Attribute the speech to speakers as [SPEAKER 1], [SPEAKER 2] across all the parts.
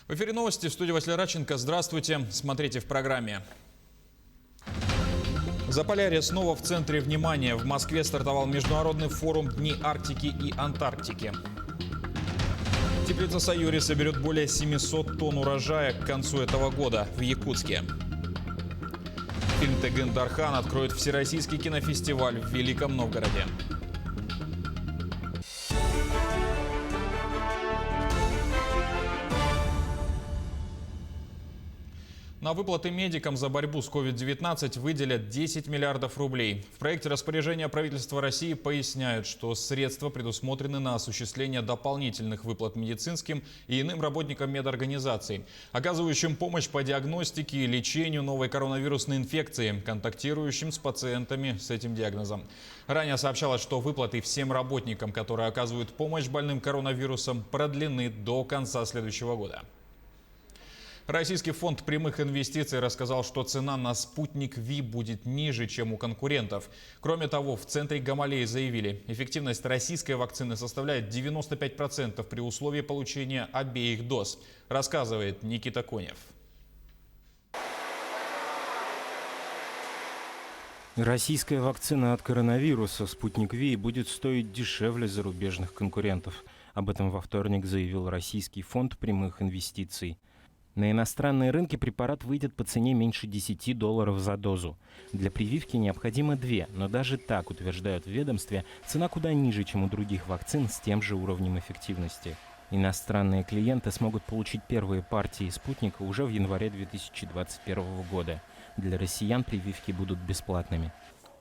[SPEAKER 1] В эфире новости, в студии Василий Радченко. Здравствуйте, смотрите в программе. Заполярье снова в центре внимания. В Москве стартовал международный форум «Дни Арктики и Антарктики». Теплица «Сайори» соберет более 700 тонн урожая к концу этого года в Якутске. Фильм «Тегин Дархан» откроет Всероссийский кинофестиваль в Великом Новгороде. На выплаты медикам за борьбу с COVID-19 выделят 10 миллиардов рублей. В проекте распоряжения правительства России поясняют, что средства предусмотрены на осуществление дополнительных выплат медицинским и иным работникам медорганизаций, оказывающим помощь по диагностике и лечению новой коронавирусной инфекции, контактирующим с пациентами с этим диагнозом. Ранее сообщалось, что выплаты всем работникам, которые оказывают помощь больным коронавирусом, продлены до конца следующего года. Российский фонд прямых инвестиций рассказал, что цена на «Спутник Ви» будет ниже, чем у конкурентов. Кроме того, в центре Гамалеи заявили, эффективность российской вакцины составляет 95% при условии получения обеих доз, рассказывает Никита Конев.
[SPEAKER 2] Российская вакцина от коронавируса «Спутник Ви» будет стоить дешевле зарубежных конкурентов. Об этом во вторник заявил Российский фонд прямых инвестиций. На иностранные рынки препарат выйдет по цене меньше $10 за дозу. Для прививки необходимо 2, но даже так, утверждают в ведомстве, цена куда ниже, чем у других вакцин с тем же уровнем эффективности. Иностранные клиенты смогут получить первые партии «Спутника» уже в январе 2021 года. Для россиян прививки будут бесплатными.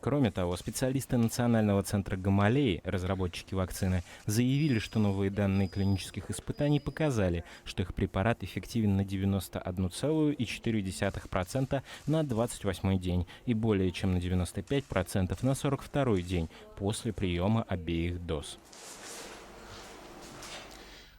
[SPEAKER 2] Кроме того, специалисты Национального центра Гамалеи, разработчики вакцины, заявили, что новые данные клинических испытаний показали, что их препарат эффективен на 91,4% на 28-й день и более чем на 95% на 42-й день после приема обеих доз.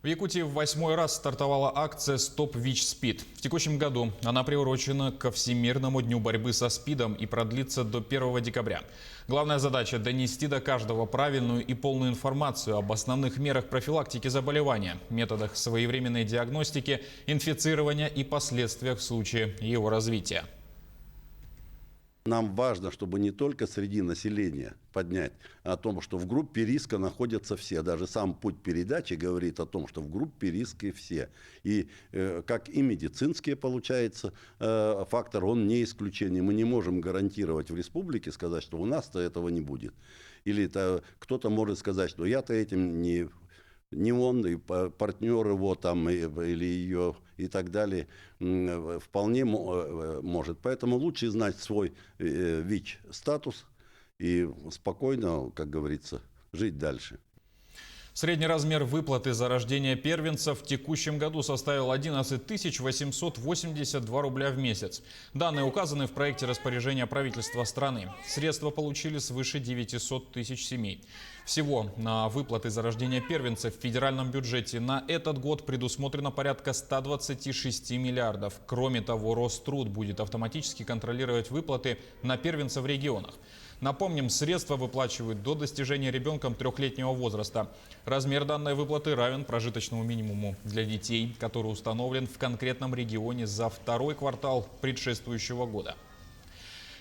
[SPEAKER 1] В Якутии в 8-й раз стартовала акция «Стоп ВИЧ-СПИД». В текущем году она приурочена ко Всемирному дню борьбы со СПИДом и продлится до 1 декабря. Главная задача – донести до каждого правильную и полную информацию об основных мерах профилактики заболевания, методах своевременной диагностики, инфицирования и последствиях в случае его развития.
[SPEAKER 3] Нам важно, чтобы не только среди населения поднять о том, что в группе риска находятся все. Даже сам путь передачи говорит о том, что в группе риска все. И как и медицинские, получается, фактор, он не исключение. Мы не можем гарантировать в республике, сказать, что у нас-то этого не будет. Или кто-то может сказать, что я-то этим не он, и партнер его там, или ее и так далее, вполне может. Поэтому лучше знать свой ВИЧ-статус и спокойно, как говорится, жить дальше.
[SPEAKER 1] Средний размер выплаты за рождение первенца в текущем году составил 11 882 рубля в месяц. Данные указаны в проекте распоряжения правительства страны. Средства получили свыше 900 тысяч семей. Всего на выплаты за рождение первенца в федеральном бюджете на этот год предусмотрено порядка 126 миллиардов. Кроме того, Роструд будет автоматически контролировать выплаты на первенца в регионах. Напомним, средства выплачивают до достижения ребенком 3-летнего возраста. Размер данной выплаты равен прожиточному минимуму для детей, который установлен в конкретном регионе за 2-й квартал предшествующего года.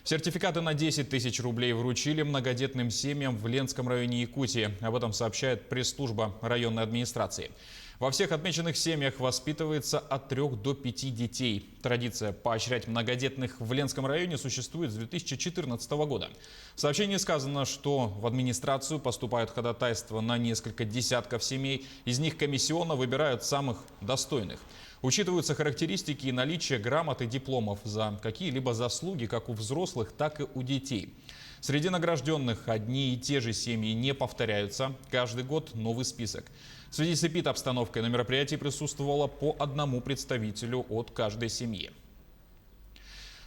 [SPEAKER 1] Сертификаты на 10 тысяч рублей вручили многодетным семьям в Ленском районе Якутии. Об этом сообщает пресс-служба районной администрации. Во всех отмеченных семьях воспитывается от 3 до 5 детей. Традиция поощрять многодетных в Ленском районе существует с 2014 года. В сообщении сказано, что в администрацию поступают ходатайства на несколько десятков семей. Из них комиссионно выбирают самых достойных. Учитываются характеристики и наличие грамот и дипломов за какие-либо заслуги как у взрослых, так и у детей. Среди награжденных одни и те же семьи не повторяются. Каждый год новый список. В связи с эпид-обстановкой на мероприятии присутствовало по одному представителю от каждой семьи.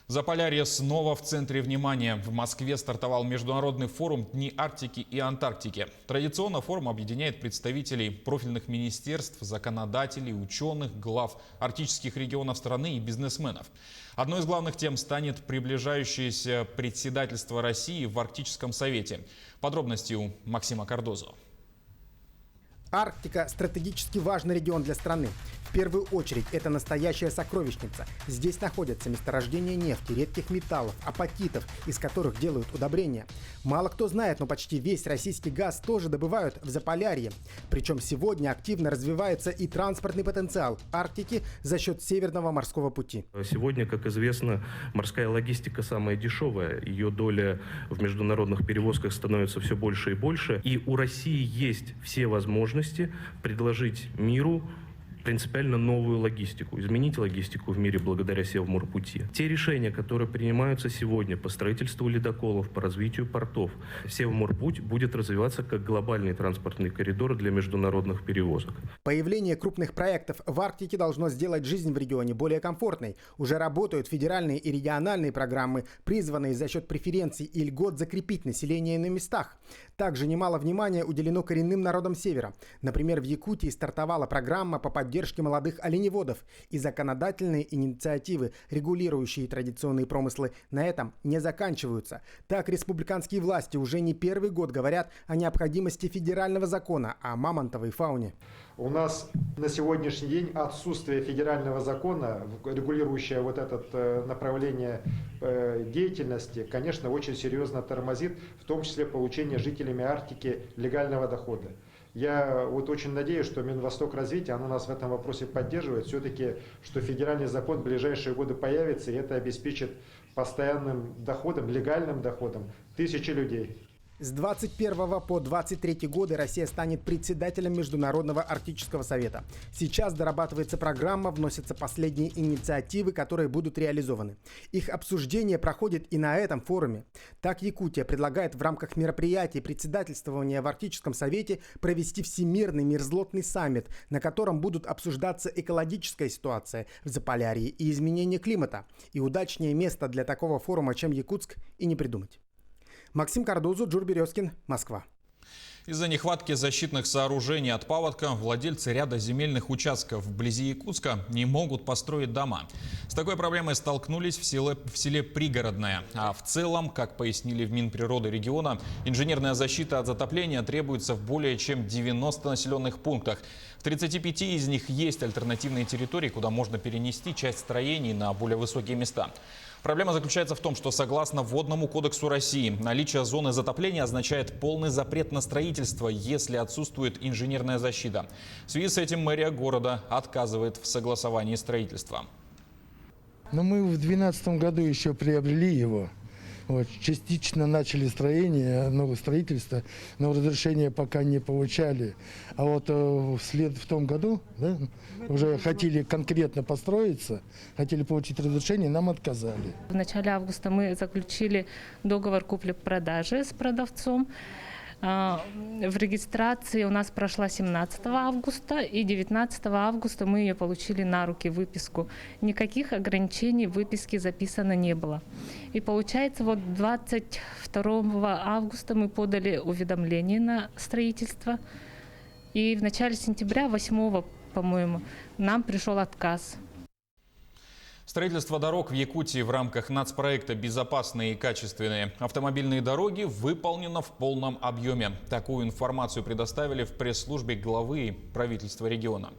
[SPEAKER 1] Заполярье снова в центре внимания. В Москве стартовал международный форум «Дни Арктики и Антарктики». Традиционно форум объединяет представителей профильных министерств, законодателей, ученых, глав арктических регионов страны и бизнесменов. Одной из главных тем станет приближающееся председательство России в Арктическом совете. Подробности у Максима Кардозо.
[SPEAKER 4] Арктика – стратегически важный регион для страны. В первую очередь, это настоящая сокровищница. Здесь находятся месторождения нефти, редких металлов, апатитов, из которых делают удобрения. Мало кто знает, но почти весь российский газ тоже добывают в Заполярье. Причем сегодня активно развивается и транспортный потенциал Арктики за счет Северного морского пути.
[SPEAKER 5] Сегодня, как известно, морская логистика самая дешевая. Ее доля в международных перевозках становится все больше и больше. И у России есть все возможности предложить миру принципиально новую логистику, изменить логистику в мире благодаря Севморпути. Те решения, которые принимаются сегодня по строительству ледоколов, по развитию портов, Севморпуть будет развиваться как глобальный транспортный коридор для международных перевозок.
[SPEAKER 4] Появление крупных проектов в Арктике должно сделать жизнь в регионе более комфортной. Уже работают федеральные и региональные программы, призванные за счет преференций и льгот закрепить население на местах. Также немало внимания уделено коренным народам Севера. Например, в Якутии стартовала программа по поддержке молодых оленеводов и законодательные инициативы, регулирующие традиционные промыслы, на этом не заканчиваются. Так, республиканские власти уже не первый год говорят о необходимости федерального закона о мамонтовой фауне.
[SPEAKER 6] У нас на сегодняшний день отсутствие федерального закона, регулирующего вот это направление деятельности, конечно, очень серьезно тормозит, в том числе получение жителями Арктики легального дохода. Я вот очень надеюсь, что Минвосток развития, оно нас в этом вопросе поддерживает, все-таки, что федеральный закон в ближайшие годы появится, и это обеспечит постоянным доходом, легальным доходом тысячи людей.
[SPEAKER 4] С 21 по 23 годы Россия станет председателем Международного арктического совета. Сейчас дорабатывается программа, вносятся последние инициативы, которые будут реализованы. Их обсуждение проходит и на этом форуме. Так, Якутия предлагает в рамках мероприятий председательствования в Арктическом совете провести Всемирный мерзлотный саммит, на котором будут обсуждаться экологическая ситуация в Заполярье и изменение климата. И удачнее место для такого форума, чем Якутск, и не придумать. Максим Кардузу, Джур Березкин, Москва.
[SPEAKER 1] Из-за нехватки защитных сооружений от паводка владельцы ряда земельных участков вблизи Якутска не могут построить дома. С такой проблемой столкнулись в селе Пригородное. А в целом, как пояснили в Минприроды региона, инженерная защита от затопления требуется в более чем 90 населенных пунктах. В 35 из них есть альтернативные территории, куда можно перенести часть строений на более высокие места. Проблема заключается в том, что согласно Водному кодексу России, наличие зоны затопления означает полный запрет на строительство, если отсутствует инженерная защита. В связи с этим мэрия города отказывает в согласовании строительства.
[SPEAKER 7] Но мы в 2012 году еще приобрели его. Вот, частично начали строение, новое строительство, но разрешения пока не получали. А вот в том году, да, уже хотели конкретно построиться, хотели получить разрешение, нам отказали.
[SPEAKER 8] В начале августа мы заключили договор купли-продажи с продавцом. В регистрации у нас прошла 17 августа, и 19 августа мы ее получили на руки, выписку. Никаких ограничений в выписке записано не было. И получается, вот 22 августа мы подали уведомление на строительство, и в начале сентября, 8, по-моему, нам пришел отказ.
[SPEAKER 1] Строительство дорог в Якутии в рамках нацпроекта «Безопасные и качественные автомобильные дороги» выполнено в полном объеме. Такую информацию предоставили в пресс-службе главы правительства региона.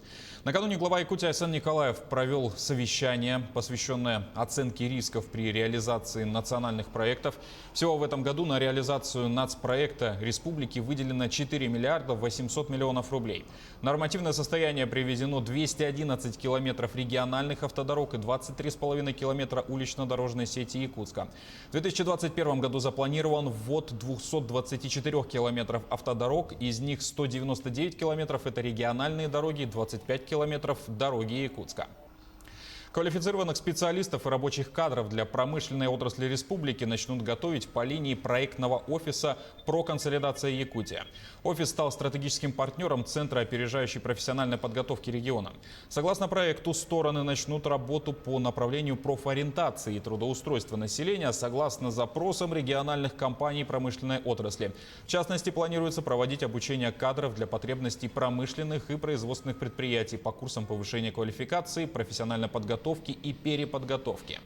[SPEAKER 1] Накануне глава Якутии Айсен Николаев провел совещание, посвященное оценке рисков при реализации национальных проектов. Всего в этом году на реализацию нацпроекта республики выделено 4 миллиарда 800 миллионов рублей. В нормативное состояние приведено 211 километров региональных автодорог и 23,5 километра улично-дорожной сети Якутска. В 2021 году запланирован ввод 224 километров автодорог, из них 199 километров – это региональные дороги, 25 километров – дороги Якутска. Квалифицированных специалистов и рабочих кадров для промышленной отрасли республики начнут готовить по линии проектного офиса «Проконсолидация Якутия». Офис стал стратегическим партнером Центра опережающей профессиональной подготовки региона. Согласно проекту, стороны начнут работу по направлению профориентации и трудоустройства населения согласно запросам региональных компаний промышленной отрасли. В частности, планируется проводить обучение кадров для потребностей промышленных и производственных предприятий по курсам повышения квалификации, профессиональной подготовки и переподготовки.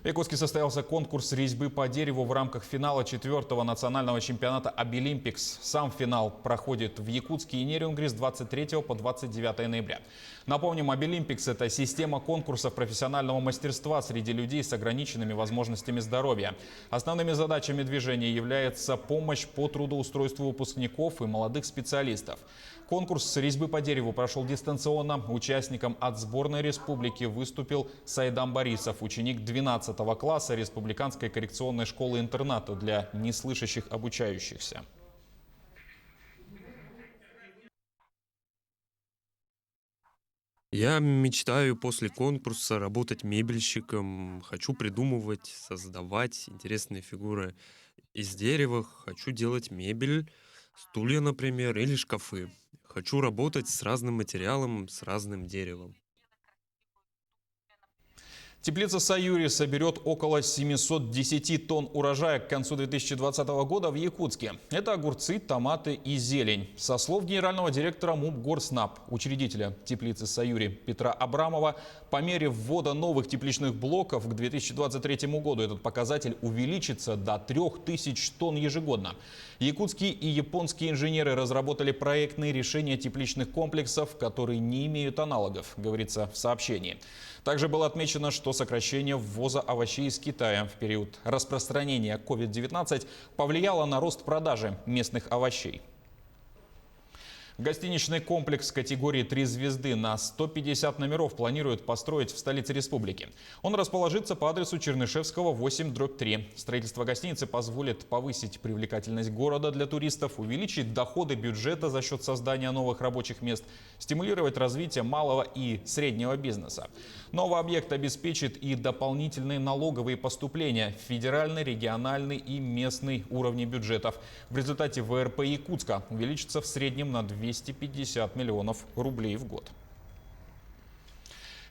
[SPEAKER 1] В Якутске состоялся конкурс резьбы по дереву в рамках финала 4-го национального чемпионата «Обилимпикс». Сам финал проходит в Якутске и Нерюнгри с 23 по 29 ноября. Напомним, «Обилимпикс» – это система конкурсов профессионального мастерства среди людей с ограниченными возможностями здоровья. Основными задачами движения является помощь по трудоустройству выпускников и молодых специалистов. Конкурс резьбы по дереву прошел дистанционно. Участником от сборной республики выступил Сайдам Борисов, ученик 12 класса Республиканской коррекционной школы-интерната для неслышащих обучающихся.
[SPEAKER 9] Я мечтаю после конкурса работать мебельщиком. Хочу придумывать, создавать интересные фигуры из дерева. Хочу делать мебель, стулья, например, или шкафы. Хочу работать с разным материалом, с разным деревом.
[SPEAKER 1] Теплица «Саюри» соберет около 710 тонн урожая к концу 2020 года в Якутске. Это огурцы, томаты и зелень. Со слов генерального директора МУП «Горснаб», учредителя теплицы «Саюри» Петра Абрамова, по мере ввода новых тепличных блоков к 2023 году этот показатель увеличится до 3000 тонн ежегодно. Якутские и японские инженеры разработали проектные решения тепличных комплексов, которые не имеют аналогов, говорится в сообщении. Также было отмечено, что сокращение ввоза овощей из Китая в период распространения COVID-19 повлияло на рост продажи местных овощей. Гостиничный комплекс категории 3 звезды на 150 номеров планируют построить в столице республики. Он расположится по адресу Чернышевского, 8/3. Строительство гостиницы позволит повысить привлекательность города для туристов, увеличить доходы бюджета за счет создания новых рабочих мест, стимулировать развитие малого и среднего бизнеса. Новый объект обеспечит и дополнительные налоговые поступления в федеральный, региональный и местный уровни бюджетов. В результате ВРП Якутска увеличится в среднем на 250 миллионов рублей в год.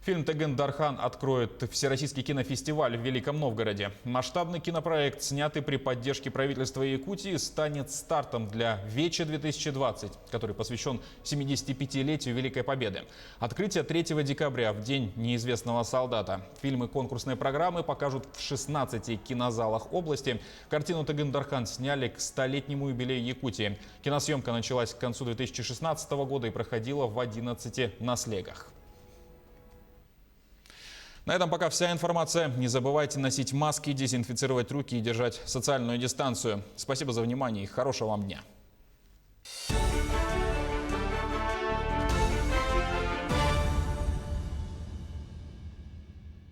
[SPEAKER 1] Фильм «Тыгын Дархан» откроет Всероссийский кинофестиваль в Великом Новгороде. Масштабный кинопроект, снятый при поддержке правительства Якутии, станет стартом для Веча-2020, который посвящен 75-летию Великой Победы. Открытие 3 декабря, в День неизвестного солдата. Фильмы конкурсной программы покажут в 16 кинозалах области. Картину «Тыгын Дархан» сняли к 100-летнему юбилею Якутии. Киносъемка началась к концу 2016 года и проходила в 11 наслегах. На этом пока вся информация. Не забывайте носить маски, дезинфицировать руки и держать социальную дистанцию. Спасибо за внимание и хорошего вам дня.